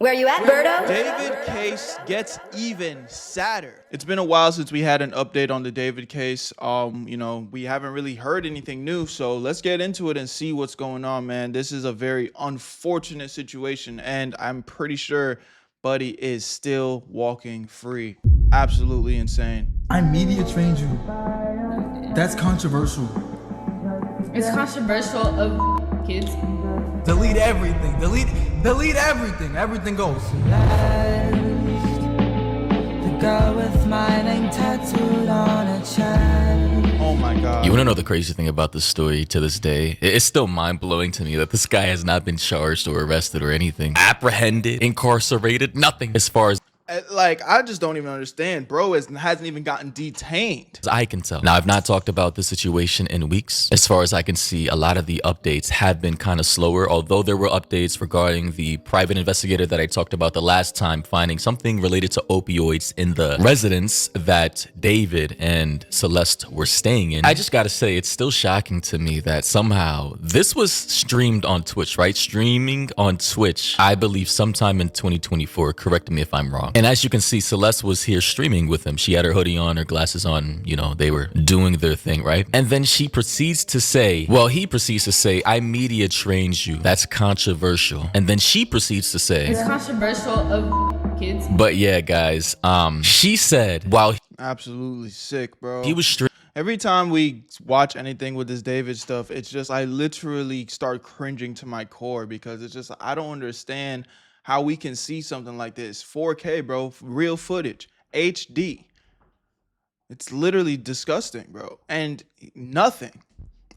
Where you at, Berto? David case gets even sadder. It's been a while since we had an update on the David case. We haven't really heard anything new, so let's get into it and see what's going on, man. This is a very unfortunate situation, and I'm pretty sure Buddy is still walking free. Absolutely insane. I media trained you. That's controversial. It's controversial of kids. Delete everything. Delete everything. Everything goes. The girl with my name tattooed on her chest. Oh my God. You want to know the crazy thing about this story to this day? It's still mind-blowing to me that this guy has not been charged or arrested or anything. Apprehended, incarcerated, nothing as far as I just don't even understand. Bro hasn't even gotten detained. I can tell. Now, I've not talked about the situation in weeks. As far as I can see, a lot of the updates have been kind of slower, although there were updates regarding the private investigator that I talked about the last time, finding something related to opioids in the residence that David and Celeste were staying in. I just gotta say, it's still shocking to me that somehow this was streamed on Twitch, right? Streaming on Twitch, I believe sometime in 2024. Correct me if I'm wrong. And as you can see, Celeste was here streaming with him. She had her hoodie on, her glasses on, they were doing their thing, right? And then he proceeds to say, I media trained you. That's controversial. And then she proceeds to say, it's controversial of kids. But yeah, guys, she said, while Absolutely sick, bro. he was streaming, Every time we watch anything with this David stuff, it's just, I literally start cringing to my core because it's just, I don't understand how we can see something like this. 4K, bro, real footage, HD. It's literally disgusting, bro. And nothing.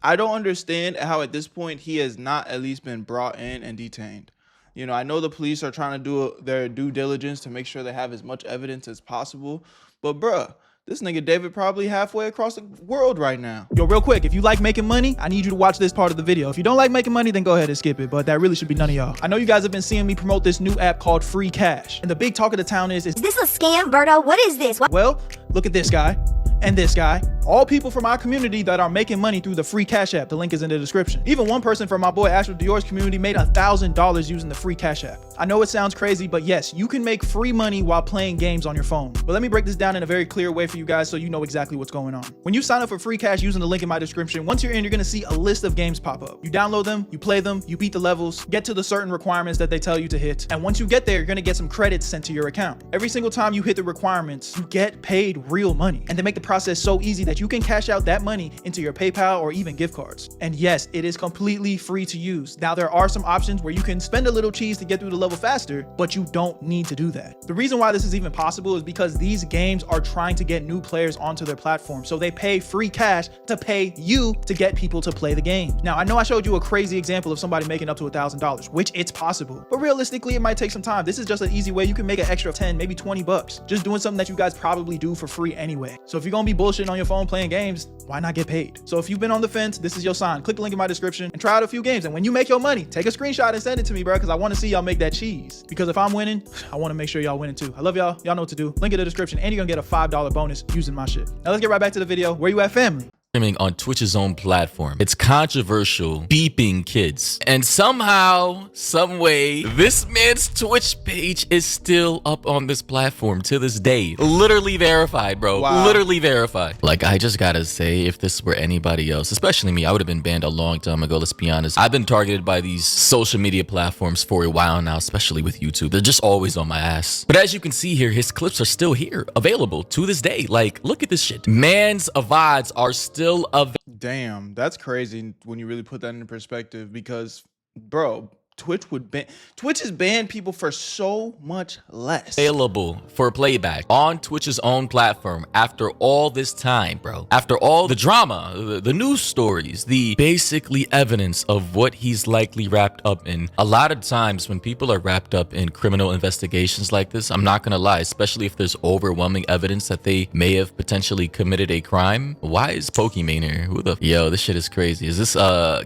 I don't understand how at this point he has not at least been brought in and detained. I know the police are trying to do their due diligence to make sure they have as much evidence as possible. But bruh, this nigga David probably halfway across the world right now. Yo, real quick, if you like making money, I need you to watch this part of the video. If you don't like making money, then go ahead and skip it, but that really should be none of y'all. I know you guys have been seeing me promote this new app called Free Cash, and the big talk of the town is This a scam, Berto? What is this? well, look at this guy and this guy. All people from our community that are making money through the Free Cash app. The link is in the description. Even one person from my boy Astro Dior's community made $1,000 using the Free Cash app. I know it sounds crazy, but yes, you can make free money while playing games on your phone. But let me break this down in a very clear way for you guys so you know exactly what's going on. When you sign up for Free Cash using the link in my description, once you're in, you're gonna see a list of games pop up. You download them, you play them, you beat the levels, get to the certain requirements that they tell you to hit. And once you get there, you're gonna get some credits sent to your account. Every single time you hit the requirements, you get paid real money. And they make the process so easy that you can cash out that money into your PayPal or even gift cards. And yes, it is completely free to use. Now, there are some options where you can spend a little cheese to get through the level faster, but you don't need to do that. The reason why this is even possible is because these games are trying to get new players onto their platform. So they pay free cash to pay you to get people to play the game. Now, I know I showed you a crazy example of somebody making up to $1,000, which it's possible, but realistically, it might take some time. This is just an easy way you can make an extra 10, maybe 20 bucks, just doing something that you guys probably do for free anyway. So if you're gonna be bullshitting on your phone playing games, why not get paid? So if you've been on the fence, this is your sign. Click the link in my description and try out a few games. And when you make your money, take a screenshot and send it to me, bro, because I want to see y'all make that cheese. Because if I'm winning, I want to make sure y'all winning too. I love y'all. Y'all know what to do. Link in the description, and you're gonna get a $5 bonus using my shit. Now let's get right back to the video. Where you at, family? streaming on Twitch's own platform. It's controversial, beeping kids. And somehow, some way, this man's Twitch page is still up on this platform to this day. Literally verified, bro. Wow. Literally verified. Like, I just gotta say, if this were anybody else, especially me, I would have been banned a long time ago, let's be honest. I've been targeted by these social media platforms for a while now, especially with YouTube. They're just always on my ass. But as you can see here, his clips are still here, available to this day. Like, look at this shit. Man's VODs are still available. Damn, that's crazy when you really put that into perspective because, bro, Twitch has banned people for so much less. Available for playback on Twitch's own platform after all this time, bro. After all the drama, the news stories, the basically evidence of what he's likely wrapped up in. A lot of times when people are wrapped up in criminal investigations like this, I'm not gonna lie, especially if there's overwhelming evidence that they may have potentially committed a crime. Why is Pokemon here? Yo, this shit is crazy. Is this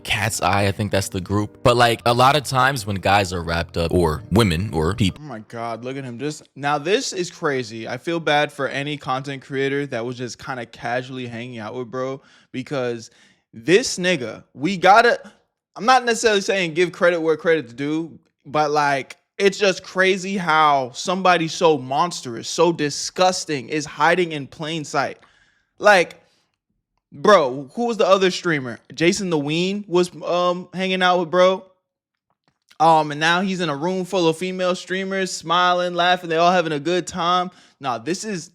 Cat's Eye? I think that's the group. But like a lot of times when guys are wrapped up, or women or people. Oh my God, look at him. Now this is crazy. I feel bad for any content creator that was just kind of casually hanging out with bro, because this nigga, I'm not necessarily saying give credit where credit's due, but like it's just crazy how somebody so monstrous, so disgusting is hiding in plain sight. Like, bro, who was the other streamer? Jason the Ween was hanging out with bro. And now he's in a room full of female streamers, smiling, laughing, they all having a good time. Nah, this is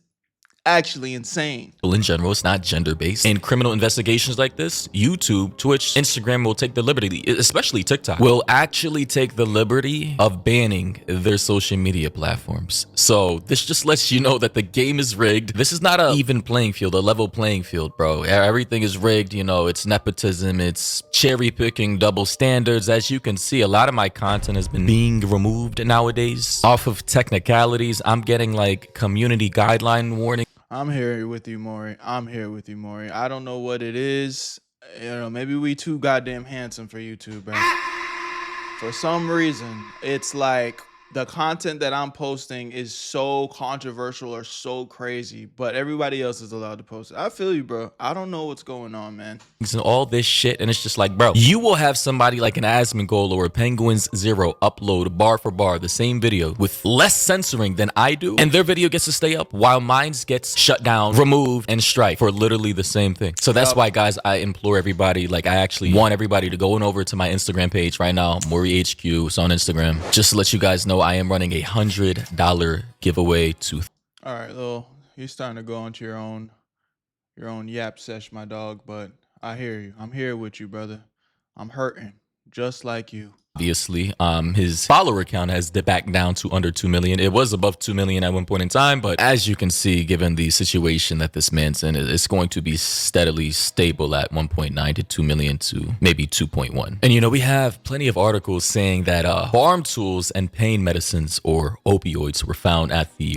actually insane. In general, it's not gender-based. In criminal investigations like this, YouTube, Twitch, Instagram will take the liberty, especially TikTok, will actually take the liberty of banning their social media platforms. So this just lets you know that the game is rigged. This is not an even playing field, a level playing field, bro. Everything is rigged, you know, it's nepotism, it's cherry picking, double standards. As you can see, a lot of my content has been being removed nowadays off of technicalities. I'm getting like community guideline warning. I'm here with you, Maury. I'm here with you, Maury. I don't know what it is. You know, maybe we too goddamn handsome for YouTube, bro. For some reason, it's like the content that I'm posting is so controversial or so crazy, but everybody else is allowed to post it. I feel you, bro. I don't know what's going on, man. And all this shit, and it's just like, bro, you will have somebody like an Asmongold or a Penguins Zero upload bar for bar the same video with less censoring than I do, and their video gets to stay up while mine gets shut down, removed, and strike for literally the same thing. So that's why, guys, I implore everybody, like I actually want everybody to go on over to my Instagram page right now, Maury HQ. It's on Instagram. Just to let you guys know, I am running a $100 giveaway to. All right, Lil, you're starting to go onto your own yap sesh, my dog, but I hear you. I'm here with you, brother. I'm hurting just like you. Obviously, his follower count has dipped back down to under 2 million. It was above 2 million at one point in time, but as you can see, given the situation that this man's in, it's going to be steadily stable at 1.9 to 2 million to maybe 2.1. And you know, we have plenty of articles saying that farm tools and pain medicines or opioids were found at the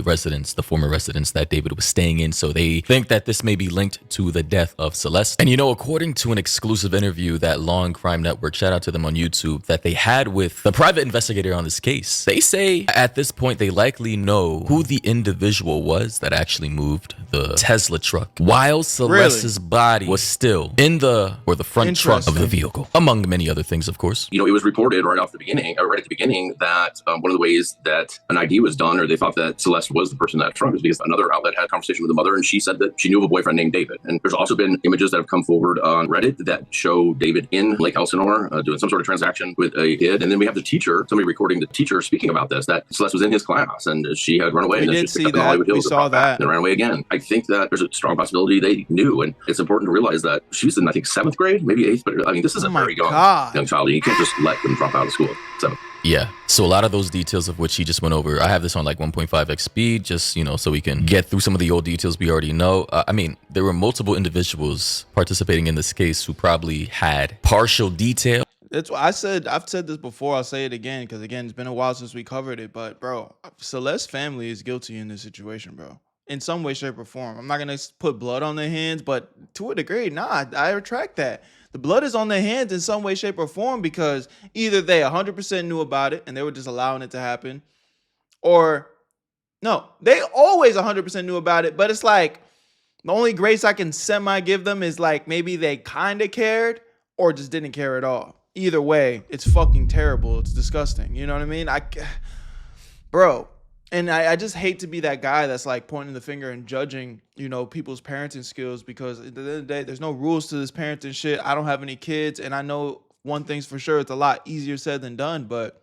former residence that David was staying in. So they think that this may be linked to the death of Celeste. And you know, according to an exclusive interview that Law and Crime Network, shout out to them on YouTube, that they had with the private investigator on this case, they say at this point they likely know who the individual was that actually moved the Tesla truck while Celeste's body was still in the front trunk of the vehicle, among many other things, of course. You know, it was reported right at the beginning that one of the ways that an ID was done, or they thought that Celeste was the person that trunk, was because another outlet had a conversation with the mother, and she said that she knew of a boyfriend named David. And there's also been images that have come forward on Reddit that show David in Lake Elsinore doing some sort of transaction with a kid. And then we have the teacher, somebody recording the teacher speaking about this, that Celeste was in his class and she had run away. We and then did she see picked up in that. Hollywood Hills We saw that. and ran away again. I think that there's a strong possibility they knew, and it's important to realize that she's in, I think, 7th grade, maybe 8th, but I mean, this is a very young child, and you can't just let them drop out of school at 7. Yeah, so a lot of those details of which he just went over, I have this on like 1.5x speed, just, you know, so we can get through some of the old details we already know. I mean, there were multiple individuals participating in this case who probably had partial detail. That's what I said. I've said this before. I'll say it again because, again, it's been a while since we covered it. But, bro, Celeste's family is guilty in this situation, bro. In some way, shape, or form. I'm not going to put blood on their hands, but to a degree, nah, I retract that. The blood is on their hands in some way, shape, or form because either they 100% knew about it and they were just allowing it to happen, or no, they always 100% knew about it, but it's like the only grace I can semi-give them is like maybe they kind of cared or just didn't care at all. Either way, it's fucking terrible. It's disgusting. You know what I mean? Bro, and I just hate to be that guy that's like pointing the finger and judging, you know, people's parenting skills, because at the end of the day, there's no rules to this parenting shit. I don't have any kids, and I know one thing's for sure, it's a lot easier said than done, but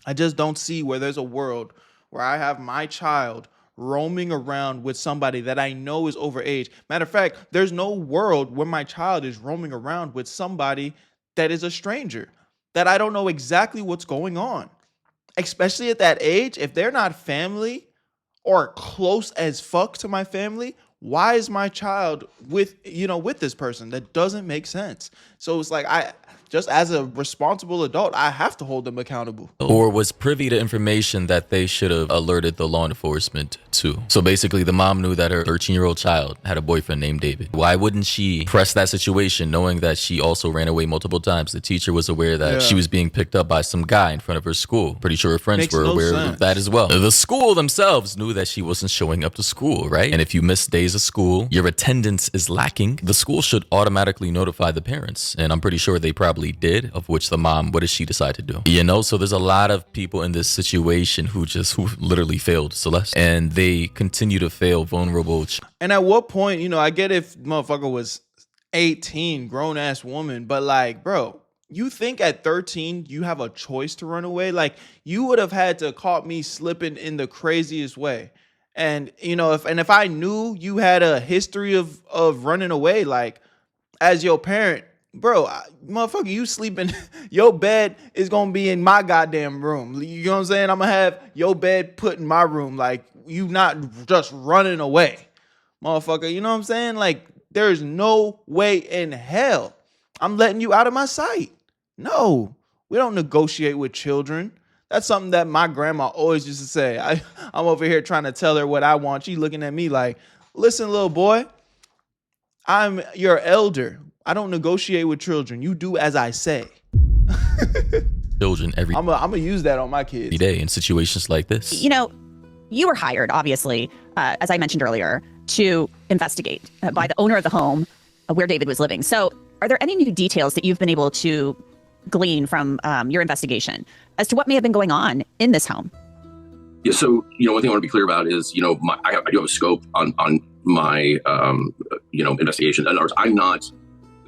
I just don't see where there's a world where I have my child roaming around with somebody that I know is overage. Matter of fact, there's no world where my child is roaming around with somebody that is a stranger, that I don't know exactly what's going on. Especially at that age, if they're not family or close as fuck to my family, why is my child with this person? That doesn't make sense. So it's like, just as a responsible adult, I have to hold them accountable. Or was privy to information that they should have alerted the law enforcement to. So basically, the mom knew that her 13-year-old child had a boyfriend named David. Why wouldn't she press that situation knowing that she also ran away multiple times? The teacher was aware that she was being picked up by some guy in front of her school. Pretty sure her friends were aware of that as well. The school themselves knew that she wasn't showing up to school, right? And if you miss days of school, your attendance is lacking, the school should automatically notify the parents. And I'm pretty sure they probably actually did, of which the mom, what does she decide to do? You know, so there's a lot of people in this situation who literally failed Celeste, and they continue to fail vulnerable. And at what point, you know, I get if motherfucker was 18, grown ass woman, but like, bro, you think at 13 you have a choice to run away? Like, you would have had to caught me slipping in the craziest way. And you know, if I knew you had a history of running away, like as your parent, bro, motherfucker, you sleeping, your bed is gonna be in my goddamn room. You know what I'm saying? I'm gonna have your bed put in my room. Like, you not just running away, motherfucker. You know what I'm saying? Like, there's no way in hell I'm letting you out of my sight. No, we don't negotiate with children. That's something that my grandma always used to say. I'm over here trying to tell her what I want. She looking at me like, listen, little boy, I'm your elder. I don't negotiate with children. You do as I say. Children every I'm gonna use that on my kids. day in situations like this. You know, you were hired, obviously, as I mentioned earlier, to investigate by the owner of the home where David was living. So are there any new details that you've been able to glean from your investigation as to what may have been going on in this home? Yeah, so, you know, one thing I want to be clear about is, you know, I do have a scope on my, you know, investigation. In other words, I'm not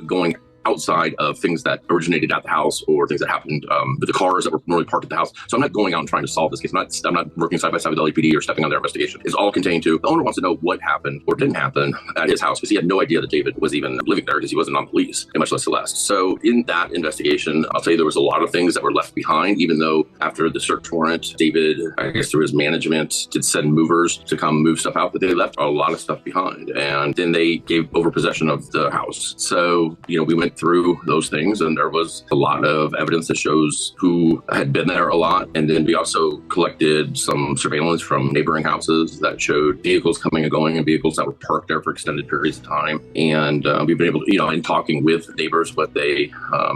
going outside of things that originated at the house or things that happened with the cars that were normally parked at the house. So I'm not going out and trying to solve this case. I'm not working side by side with LAPD or stepping on their investigation. It's all contained to the owner wants to know what happened or didn't happen at his house, because he had no idea that David was even living there, because he wasn't on police, and much less Celeste. So in that investigation, I'll tell you there was a lot of things that were left behind, even though after the search warrant, David, I guess through his management, did send movers to come move stuff out, but they left a lot of stuff behind. And then they gave over possession of the house. So, you know, we went through those things, and there was a lot of evidence that shows who had been there a lot. And then we also collected some surveillance from neighboring houses that showed vehicles coming and going and vehicles that were parked there for extended periods of time. And we've been able to, you know, in talking with neighbors, what they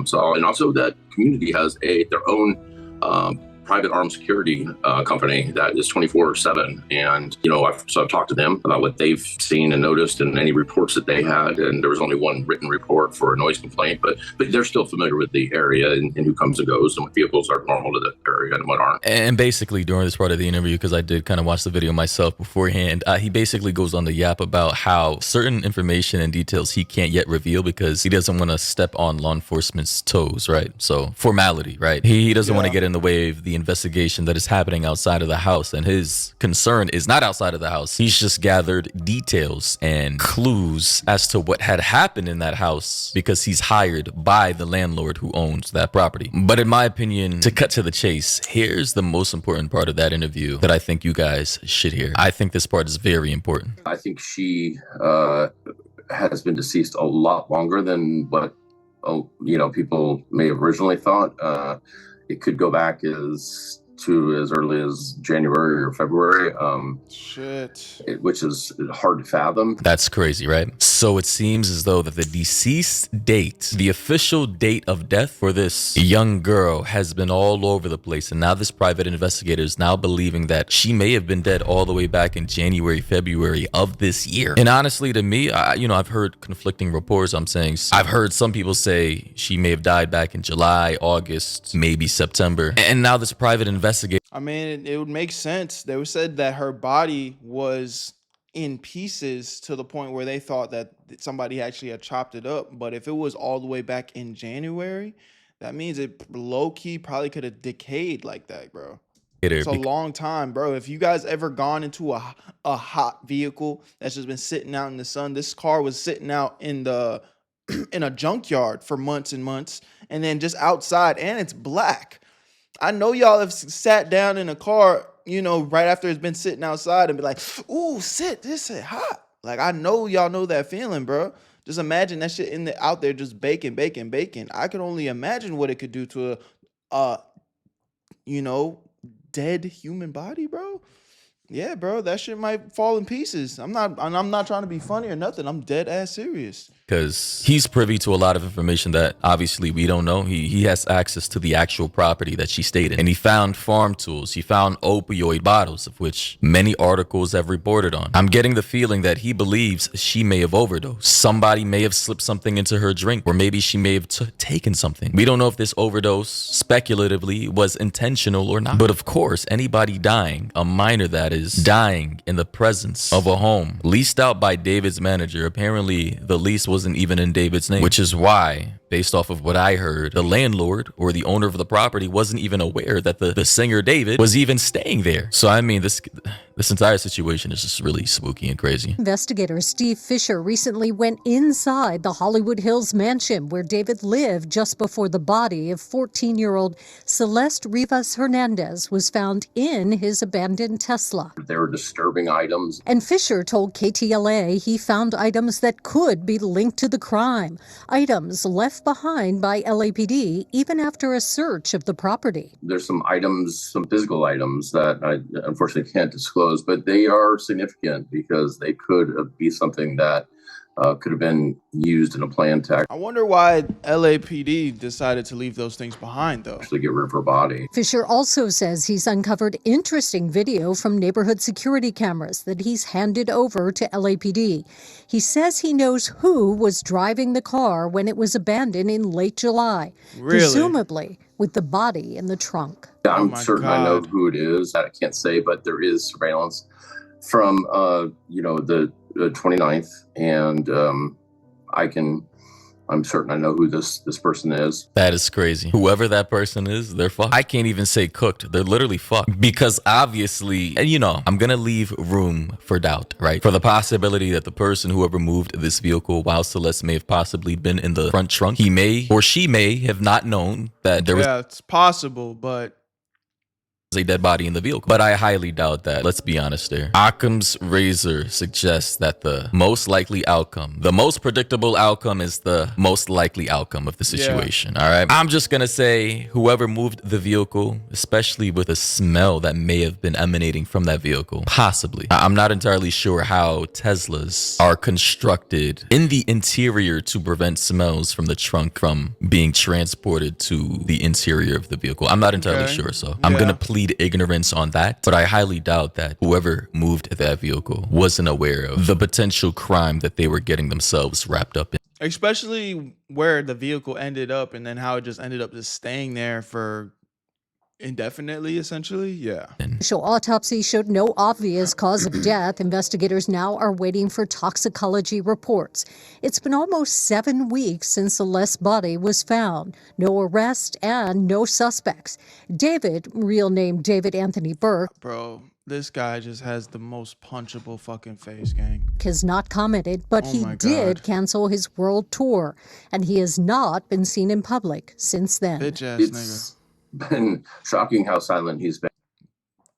saw. And also that community has their own private armed security company that is 24/7. And, you know, I've talked to them about what they've seen and noticed and any reports that they had. And there was only one written report for a noise complaint, but they're still familiar with the area and who comes and goes and what vehicles are normal to the area and what aren't. And basically during this part of the interview, because I did kind of watch the video myself beforehand, he basically goes on the yap about how certain information and details he can't yet reveal because he doesn't want to step on law enforcement's toes, right? So formality, right? He doesn't want to get in the way of the investigation that is happening outside of the house, and his concern is not outside of the house. He's just gathered details and clues as to what had happened in that house because he's hired by the landlord who owns that property. But in my opinion, to cut to the chase, here's the most important part of that interview that I think you guys should hear. I think this part is very important. I think she has been deceased a lot longer than what you know, people may have originally thought. It could go back as early as January or February. Which is hard to fathom. That's crazy, right? So it seems as though that the deceased date, the official date of death for this young girl, has been all over the place. And now this private investigator is now believing that she may have been dead all the way back in January, February of this year. And honestly, to me, you know, I've heard conflicting reports. I've heard some people say she may have died back in July, August, maybe September. And now this private investigator, I mean, it would make sense. They said that her body was in pieces to the point where they thought that somebody actually had chopped it up. But if it was all the way back in January, that means it low-key probably could have decayed like that, bro. It's a long time, bro. If you guys ever gone into a hot vehicle that's just been sitting out in the sun, this car was sitting out in the in a junkyard for months and months, and then just outside, and it's black. I know y'all have sat down in a car, you know, right after it's been sitting outside and be like, ooh, this is hot. Like, I know y'all know that feeling, bro. Just imagine that shit out there just baking. I can only imagine what it could do to a you know, dead human body, bro. Yeah, bro, that shit might fall in pieces. I'm not trying to be funny or nothing. I'm dead ass serious. because he's privy to a lot of information that obviously we don't know. He has access to the actual property that she stayed in, and he found farm tools. He found opioid bottles, of which many articles have reported on. I'm getting the feeling that he believes she may have overdosed. Somebody may have slipped something into her drink, or maybe she may have taken something. We don't know if this overdose, speculatively, was intentional or not. But of course, anybody dying, a minor that is, dying in the presence of a home leased out by David's manager. Apparently, the lease wasn't even in David's name, which is why, based off of what I heard, the landlord or the owner of the property wasn't even aware that the singer David was even staying there. So I mean, this entire situation is just really spooky and crazy. Investigator Steve Fisher recently went inside the Hollywood Hills mansion where David lived just before the body of 14-year-old Celeste Rivas Hernandez was found in his abandoned Tesla. There were disturbing items. And Fisher told KTLA he found items that could be linked to the crime, items left behind by LAPD even after a search of the property. There's some items, some physical items that I unfortunately can't disclose, but they are significant because they could be something that could have been used in a planned attack. I wonder why LAPD decided to leave those things behind, though. To get rid of her body. Fisher also says he's uncovered interesting video from neighborhood security cameras that he's handed over to LAPD. He says he knows who was driving the car when it was abandoned in late July, presumably with the body in the trunk. I'm certain I know who it is. That I can't say, but there is surveillance from the 29th, and I'm certain I know who this person is. That is crazy. Whoever that person is, they're fucked. I can't even say cooked. They're literally fucked. Because obviously, and I'm gonna leave room for doubt, right? For the possibility that the person, whoever moved this vehicle while Celeste may have possibly been in the front trunk, he may or she may have not known that there was... Yeah, it's possible, but... a dead body in the vehicle. But I highly doubt that. Let's be honest there. Occam's razor suggests that the most likely outcome, the most predictable outcome, is the most likely outcome of the situation. All right. I'm just gonna say whoever moved the vehicle, especially with a smell that may have been emanating from that vehicle, possibly. I'm not entirely sure how Teslas are constructed in the interior to prevent smells from the trunk from being transported to the interior of the vehicle. I'm not entirely sure, so I'm gonna plead ignorance on that, but I highly doubt that whoever moved that vehicle wasn't aware of the potential crime that they were getting themselves wrapped up in. Especially where the vehicle ended up and then how it just ended up just staying there for indefinitely, essentially. Yeah. Initial autopsy showed no obvious cause of death. Investigators now are waiting for toxicology reports. It's been almost 7 weeks since Celeste's body was found. No arrest and no suspects. David, real name David Anthony Burke, bro, this guy just has the most punchable fucking face, gang. Has not commented, but he did cancel his world tour, and he has not been seen in public since then. Bitch ass nigga. Been shocking how silent he's been.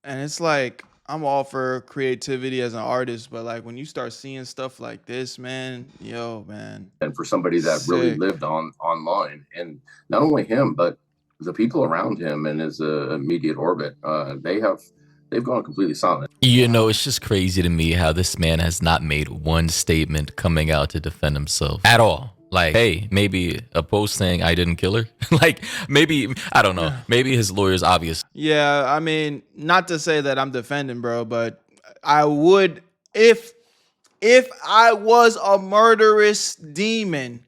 And it's like, I'm all for creativity as an artist, but like when you start seeing stuff like this, man, man. And for somebody that really lived online, and not only him, but the people around him in his immediate orbit, they've gone completely silent. It's just crazy to me how this man has not made one statement coming out to defend himself at all. Like, hey, maybe a post saying I didn't kill her. Like, maybe, I don't know. Maybe his lawyer's obvious. Yeah, I mean, not to say that I'm defending, bro, but I would, if I was a murderous demon,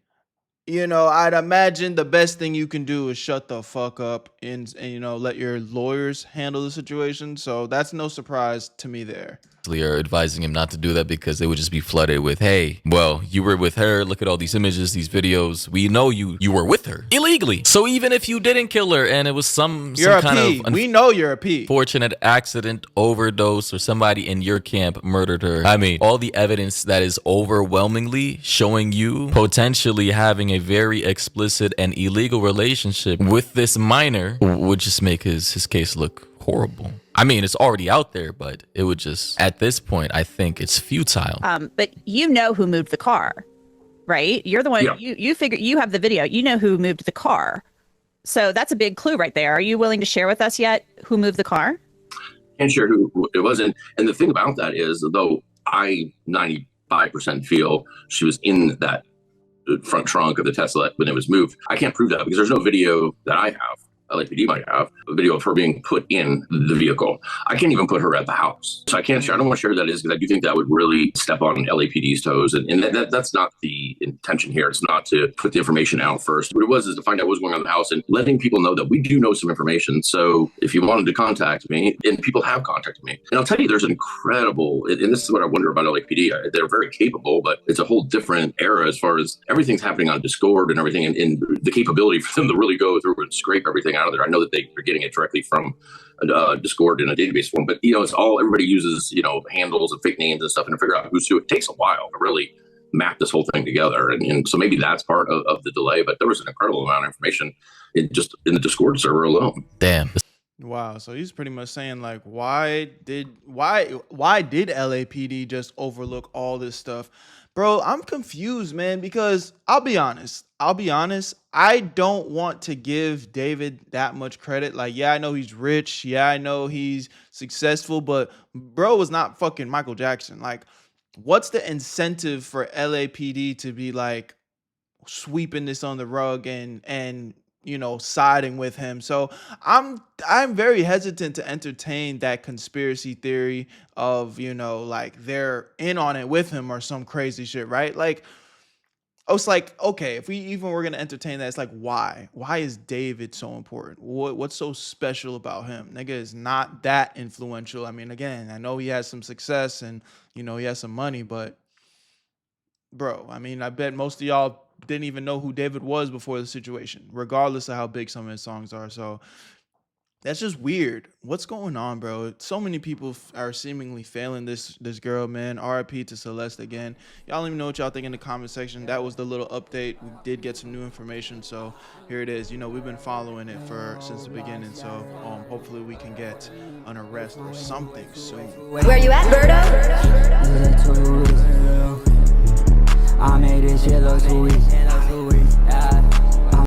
I'd imagine the best thing you can do is shut the fuck up and let your lawyers handle the situation. So that's no surprise to me there. Are advising him not to do that because they would just be flooded with, hey, well, you were with her, look at all these images, these videos, we know you were with her illegally. So even if you didn't kill her and it was some kind of we know you're a P. Fortunate accident, overdose, or somebody in your camp murdered her, I mean, all the evidence that is overwhelmingly showing you potentially having a very explicit and illegal relationship with this minor would just make his case look horrible. I mean, it's already out there, but it would just, at this point, I think it's futile. But you know who moved the car, right? You're the one, you figure, you have the video, you know who moved the car. So that's a big clue right there. Are you willing to share with us yet who moved the car? Can't share who it wasn't. And the thing about that is, though I 95% feel she was in that front trunk of the Tesla when it was moved. I can't prove that because there's no video that I have. LAPD might have a video of her being put in the vehicle. I can't even put her at the house. So I can't share. I don't want to share who that is because I do think that would really step on LAPD's toes. And that's not the intention here. It's not to put the information out first. What it was is to find out what's going on in the house and letting people know that we do know some information. So if you wanted to contact me, and people have contacted me, and I'll tell you, there's an incredible, and this is what I wonder about LAPD. They're very capable, but it's a whole different era as far as everything's happening on Discord and everything, and the capability for them to really go through and scrape everything out of there. I know that they're getting it directly from Discord in a database form, but it's all, everybody uses handles and fake names and stuff, and to figure out who's who. It takes a while to really map this whole thing together, and so maybe that's part of the delay. But there was an incredible amount of information in the Discord server alone. Damn. Wow, so he's pretty much saying like, why did LAPD just overlook all this stuff? Bro, I'm confused, man, because I'll be honest. I don't want to give David that much credit. Like, yeah, I know he's rich. Yeah, I know he's successful, but bro was not fucking Michael Jackson. Like, what's the incentive for LAPD to be like sweeping this on the rug and siding with him? So I'm very hesitant to entertain that conspiracy theory of, like they're in on it with him or some crazy shit, right? Like, I was like, okay, if we were going to entertain that, it's like, why is David so important? What's so special about him? Nigga is not that influential. I mean, again, I know he has some success and, he has some money, but bro, I mean, I bet most of y'all didn't even know who David was before the situation, regardless of how big some of his songs are. So that's just weird. What's going on, bro? So many people are seemingly failing this girl, man. RIP to Celeste again. Y'all let me know what y'all think in the comment section. That was the little update. We did get some new information, so here it is. We've been following it since the beginning, so hopefully we can get an arrest or something soon. Where you at, Berto? I made this shit look too easy.